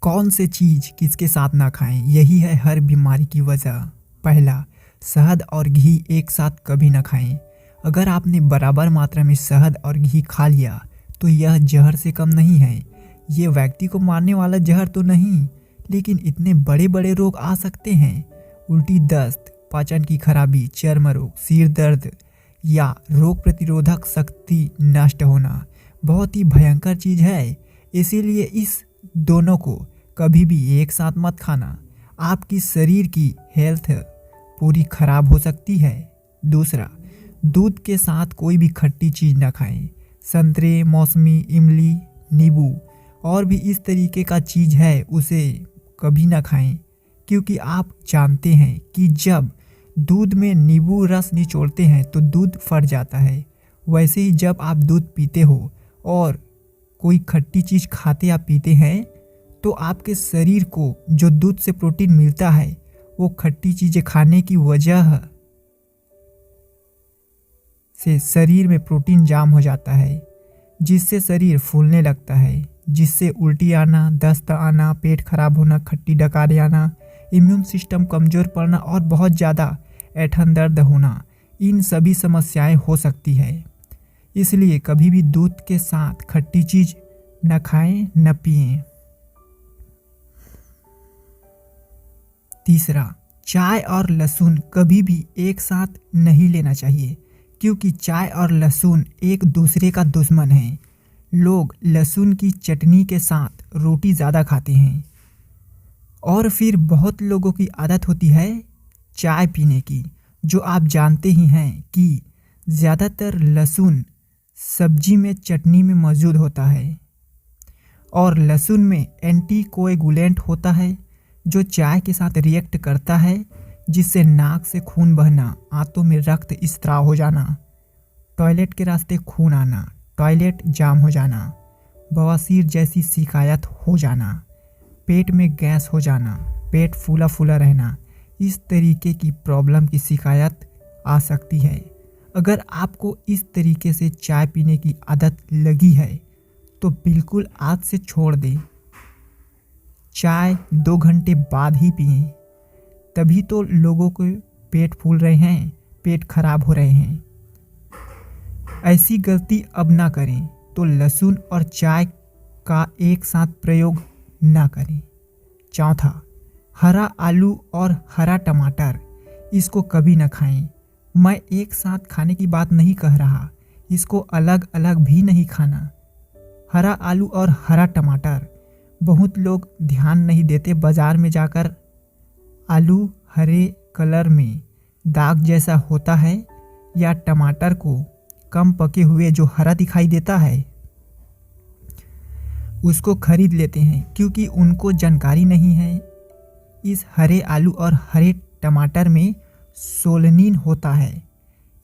कौन से चीज़ किसके साथ ना खाएं, यही है हर बीमारी की वजह। पहला, शहद और घी एक साथ कभी ना खाएं। अगर आपने बराबर मात्रा में शहद और घी खा लिया तो यह जहर से कम नहीं है। ये व्यक्ति को मारने वाला जहर तो नहीं, लेकिन इतने बड़े बड़े रोग आ सकते हैं। उल्टी, दस्त, पाचन की खराबी, चर्म रोग, सिर दर्द या रोग प्रतिरोधक शक्ति नष्ट होना बहुत ही भयंकर चीज़ है। इसीलिए इस दोनों को कभी भी एक साथ मत खाना। आपकी शरीर की हेल्थ पूरी खराब हो सकती है। दूसरा, दूध के साथ कोई भी खट्टी चीज़ ना खाएं। संतरे, मौसमी, इमली, नींबू और भी इस तरीके का चीज़ है उसे कभी ना खाएं, क्योंकि आप जानते हैं कि जब दूध में नींबू रस निचोड़ते हैं तो दूध फट जाता है। वैसे ही जब आप दूध पीते हो और कोई खट्टी चीज़ खाते या पीते हैं तो आपके शरीर को जो दूध से प्रोटीन मिलता है वो खट्टी चीज़ें खाने की वजह से शरीर में प्रोटीन जाम हो जाता है, जिससे शरीर फूलने लगता है, जिससे उल्टी आना, दस्त आना, पेट खराब होना, खट्टी डकारे आना, इम्यून सिस्टम कमज़ोर पड़ना और बहुत ज़्यादा ऐंठन दर्द होना, इन सभी समस्याएं हो सकती है। इसलिए कभी भी दूध के साथ खट्टी चीज़ न खाएं, न पिएं। तीसरा, चाय और लहसुन कभी भी एक साथ नहीं लेना चाहिए, क्योंकि चाय और लहसुन एक दूसरे का दुश्मन है। लोग लहसुन की चटनी के साथ रोटी ज़्यादा खाते हैं और फिर बहुत लोगों की आदत होती है चाय पीने की, जो आप जानते ही हैं कि ज़्यादातर लहसुन सब्जी में, चटनी में मौजूद होता है और लहसुन में एंटीकोएगुलेंट होता है जो चाय के साथ रिएक्ट करता है, जिससे नाक से खून बहना, आंतों में रक्त स्त्राव हो जाना, टॉयलेट के रास्ते खून आना, टॉयलेट जाम हो जाना, बवासीर जैसी शिकायत हो जाना, पेट में गैस हो जाना, पेट फूला फूला रहना, इस तरीके की प्रॉब्लम की शिकायत आ सकती है। अगर आपको इस तरीके से चाय पीने की आदत लगी है तो बिल्कुल आज से छोड़ दें। चाय 2 घंटे बाद ही पिएं, तभी तो लोगों के पेट फूल रहे हैं, पेट खराब हो रहे हैं। ऐसी गलती अब ना करें, तो लहसुन और चाय का एक साथ प्रयोग ना करें। चौथा, हरा आलू और हरा टमाटर, इसको कभी ना खाएं। मैं एक साथ खाने की बात नहीं कह रहा, इसको अलग अलग भी नहीं खाना। हरा आलू और हरा टमाटर बहुत लोग ध्यान नहीं देते। बाज़ार में जाकर आलू हरे कलर में दाग जैसा होता है या टमाटर को कम पके हुए जो हरा दिखाई देता है उसको खरीद लेते हैं, क्योंकि उनको जानकारी नहीं है इस हरे आलू और हरे टमाटर में सोलनीन होता है।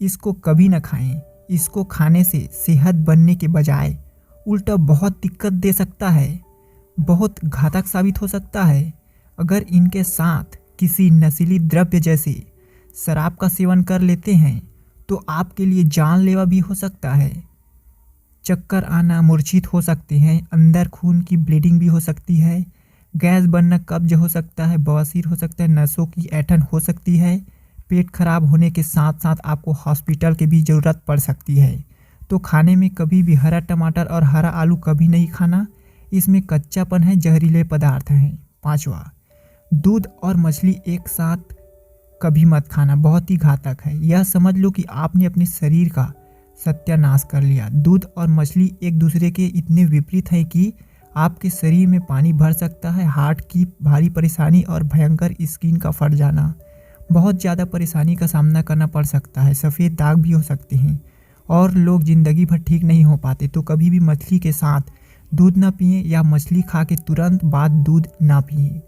इसको कभी ना खाएं। इसको खाने से सेहत बनने के बजाय उल्टा बहुत दिक्कत दे सकता है, बहुत घातक साबित हो सकता है। अगर इनके साथ किसी नशीली द्रव्य जैसे शराब का सेवन कर लेते हैं तो आपके लिए जानलेवा भी हो सकता है। चक्कर आना, मूर्छित हो सकते हैं, अंदर खून की ब्लीडिंग भी हो सकती है, गैस बनना, कब्ज हो सकता है, बवासीर हो सकता है, नसों की ऐंठन हो सकती है, पेट खराब होने के साथ साथ आपको हॉस्पिटल की भी ज़रूरत पड़ सकती है। तो खाने में कभी भी हरा टमाटर और हरा आलू कभी नहीं खाना, इसमें कच्चापन है, जहरीले पदार्थ हैं। पांचवा, दूध और मछली एक साथ कभी मत खाना, बहुत ही घातक है। यह समझ लो कि आपने अपने शरीर का सत्यानाश कर लिया। दूध और मछली एक दूसरे के इतने विपरीत हैं कि आपके शरीर में पानी भर सकता है, हार्ट की भारी परेशानी और भयंकर स्किन का फट जाना, बहुत ज़्यादा परेशानी का सामना करना पड़ सकता है, सफ़ेद दाग भी हो सकते हैं और लोग ज़िंदगी भर ठीक नहीं हो पाते। तो कभी भी मछली के साथ दूध ना पिएं या मछली खा के तुरंत बाद दूध ना पिएं।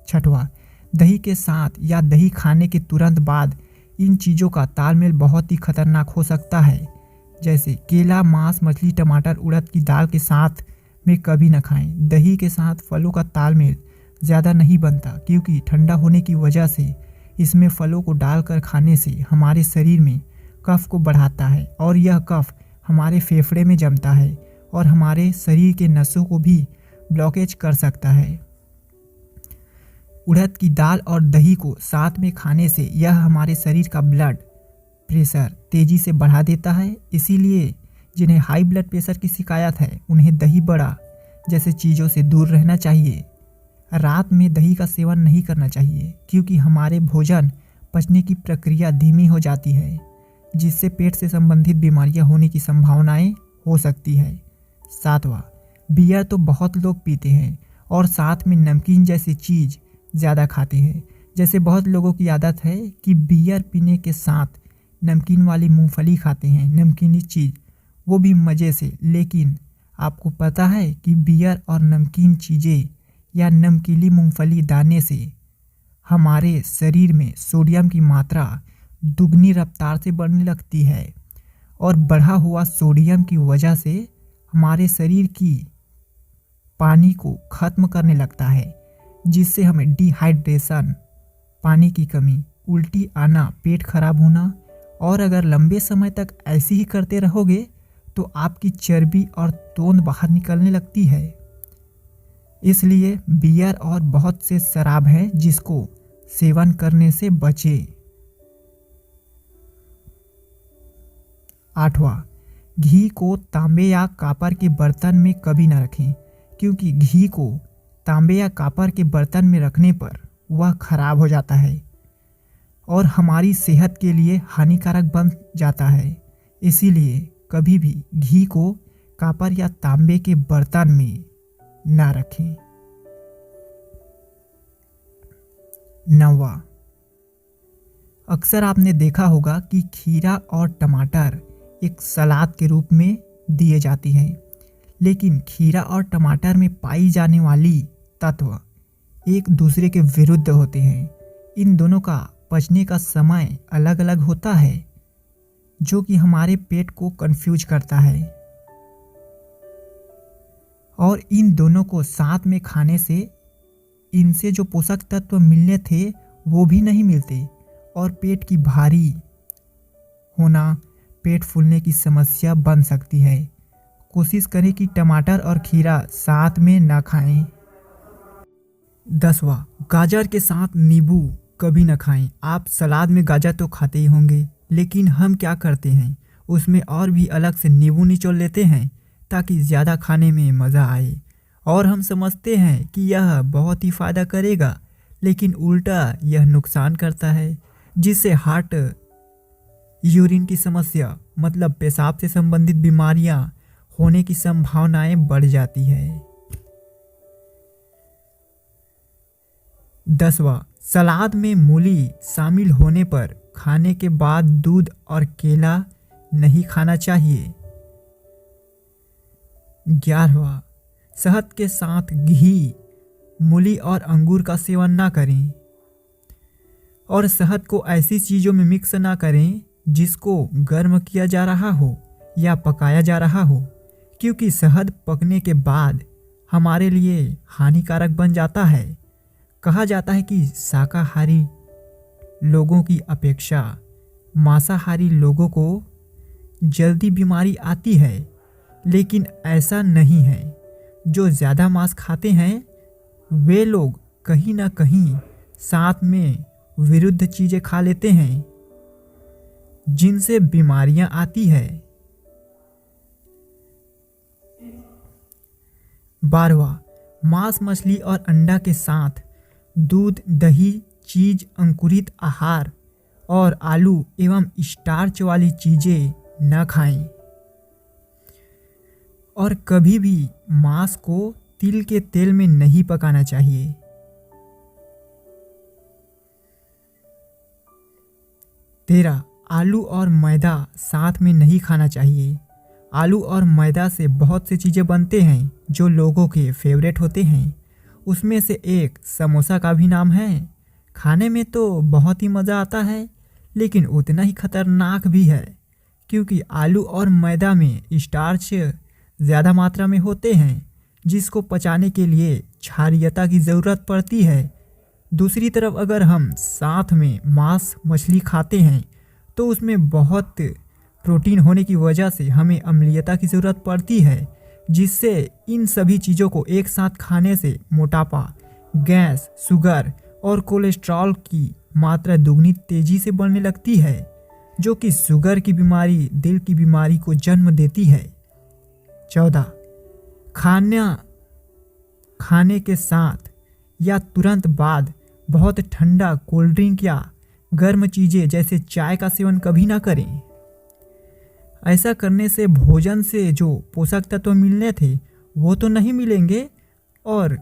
छठवा, दही के साथ या दही खाने के तुरंत बाद इन चीज़ों का तालमेल बहुत ही खतरनाक हो सकता है, जैसे केला, मांस, मछली, टमाटर, उड़द की दाल के साथ में कभी ना खाएं। दही के साथ फलों का तालमेल ज़्यादा नहीं बनता, क्योंकि ठंडा होने की वजह से इसमें फलों को डालकर खाने से हमारे शरीर में कफ को बढ़ाता है और यह कफ हमारे फेफड़े में जमता है और हमारे शरीर के नसों को भी ब्लॉकेज कर सकता है। उड़द की दाल और दही को साथ में खाने से यह हमारे शरीर का ब्लड प्रेशर तेज़ी से बढ़ा देता है। इसीलिए जिन्हें हाई ब्लड प्रेशर की शिकायत है उन्हें दही बड़ा जैसे चीज़ों से दूर रहना चाहिए। रात में दही का सेवन नहीं करना चाहिए क्योंकि हमारे भोजन पचने की प्रक्रिया धीमी हो जाती है, जिससे पेट से संबंधित बीमारियां होने की संभावनाएं हो सकती है। 7वां, बियर तो बहुत लोग पीते हैं और साथ में नमकीन जैसी चीज़ ज़्यादा खाते हैं। जैसे बहुत लोगों की आदत है कि बियर पीने के साथ नमकीन वाली मूंगफली खाते हैं, नमकीनी चीज़, वो भी मज़े से। लेकिन आपको पता है कि बियर और नमकीन चीज़ें या नमकीली मूंगफली दाने से हमारे शरीर में सोडियम की मात्रा दुगनी रफ्तार से बढ़ने लगती है और बढ़ा हुआ सोडियम की वजह से हमारे शरीर की पानी को ख़त्म करने लगता है, जिससे हमें डिहाइड्रेशन, पानी की कमी, उल्टी आना, पेट खराब होना, और अगर लंबे समय तक ऐसे ही करते रहोगे तो आपकी चर्बी और तोंद बाहर निकलने लगती है। इसलिए बियर और बहुत से शराब हैं जिसको सेवन करने से बचें। 8वां, घी को तांबे या कॉपर के बर्तन में कभी न रखें क्योंकि घी को तांबे या कॉपर के बर्तन में रखने पर वह खराब हो जाता है और हमारी सेहत के लिए हानिकारक बन जाता है। इसीलिए कभी भी घी को कॉपर या तांबे के बर्तन में ना रखें। 9वां, अक्सर आपने देखा होगा कि खीरा और टमाटर एक सलाद के रूप में दिए जाते हैं, लेकिन खीरा और टमाटर में पाई जाने वाली तत्व एक दूसरे के विरुद्ध होते हैं। इन दोनों का पचने का समय अलग अलग होता है, जो कि हमारे पेट को कंफ्यूज करता है, और इन दोनों को साथ में खाने से इनसे जो पोषक तत्व मिलने थे वो भी नहीं मिलते और पेट की भारी होना, पेट फूलने की समस्या बन सकती है। कोशिश करें कि टमाटर और खीरा साथ में ना खाएं। 10वां, गाजर के साथ नींबू कभी ना खाएं। आप सलाद में गाजर तो खाते ही होंगे, लेकिन हम क्या करते हैं, उसमें और भी अलग से नींबू निचोड़ लेते हैं ताकि ज़्यादा खाने में मज़ा आए, और हम समझते हैं कि यह बहुत ही फ़ायदा करेगा, लेकिन उल्टा यह नुकसान करता है, जिससे हार्ट, यूरिन की समस्या मतलब पेशाब से संबंधित बीमारियां होने की संभावनाएं बढ़ जाती है। 10वां, सलाद में मूली शामिल होने पर खाने के बाद दूध और केला नहीं खाना चाहिए। 11वां, शहद के साथ घी, मूली और अंगूर का सेवन ना करें, और शहद को ऐसी चीज़ों में मिक्स ना करें जिसको गर्म किया जा रहा हो या पकाया जा रहा हो, क्योंकि शहद पकने के बाद हमारे लिए हानिकारक बन जाता है। कहा जाता है कि शाकाहारी लोगों की अपेक्षा मांसाहारी लोगों को जल्दी बीमारी आती है, लेकिन ऐसा नहीं है। जो ज़्यादा मांस खाते हैं वे लोग कहीं ना कहीं साथ में विरुद्ध चीज़ें खा लेते हैं, जिनसे बीमारियां आती है। 12वां, मांस, मछली और अंडा के साथ दूध, दही, चीज, अंकुरित आहार और आलू एवं स्टार्च वाली चीज़ें न खाएं, और कभी भी मांस को तिल के तेल में नहीं पकाना चाहिए। 13, आलू और मैदा साथ में नहीं खाना चाहिए। आलू और मैदा से बहुत सी चीज़ें बनते हैं जो लोगों के फेवरेट होते हैं। उसमें से एक समोसा का भी नाम है। खाने में तो बहुत ही मज़ा आता है, लेकिन उतना ही खतरनाक भी है, क्योंकि आलू और मैदा में स्टार्च ज़्यादा मात्रा में होते हैं, जिसको पचाने के लिए क्षारीयता की ज़रूरत पड़ती है। दूसरी तरफ अगर हम साथ में मांस, मछली खाते हैं तो उसमें बहुत प्रोटीन होने की वजह से हमें अम्लीयता की ज़रूरत पड़ती है, जिससे इन सभी चीज़ों को एक साथ खाने से मोटापा, गैस, शुगर और कोलेस्ट्रॉल की मात्रा दुगनी तेजी से बढ़ने लगती है, जो कि शुगर की बीमारी, दिल की बीमारी को जन्म देती है। 14. खाने के साथ या तुरंत बाद बहुत ठंडा कोल्ड ड्रिंक या गर्म चीज़ें जैसे चाय का सेवन कभी ना करें। ऐसा करने से भोजन से जो पोषक तत्व मिलने थे वो तो नहीं मिलेंगे, और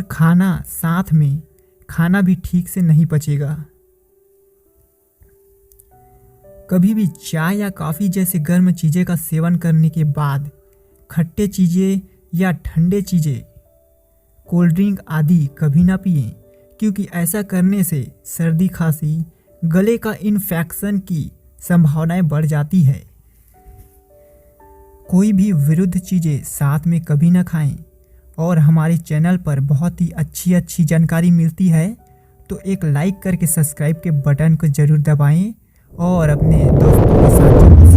खाना साथ में खाना भी ठीक से नहीं पचेगा। कभी भी चाय या कॉफ़ी जैसे गर्म चीज़ें का सेवन करने के बाद खट्टे चीज़ें या ठंडे चीज़ें, कोल्ड ड्रिंक आदि कभी ना पिएं, क्योंकि ऐसा करने से सर्दी, खांसी, गले का इन्फेक्शन की संभावनाएं बढ़ जाती है। कोई भी विरुद्ध चीज़ें साथ में कभी ना खाएं। और हमारे चैनल पर बहुत ही अच्छी जानकारी मिलती है, तो एक लाइक करके सब्सक्राइब के बटन को ज़रूर दबाएं और अपने दोस्तों के साथ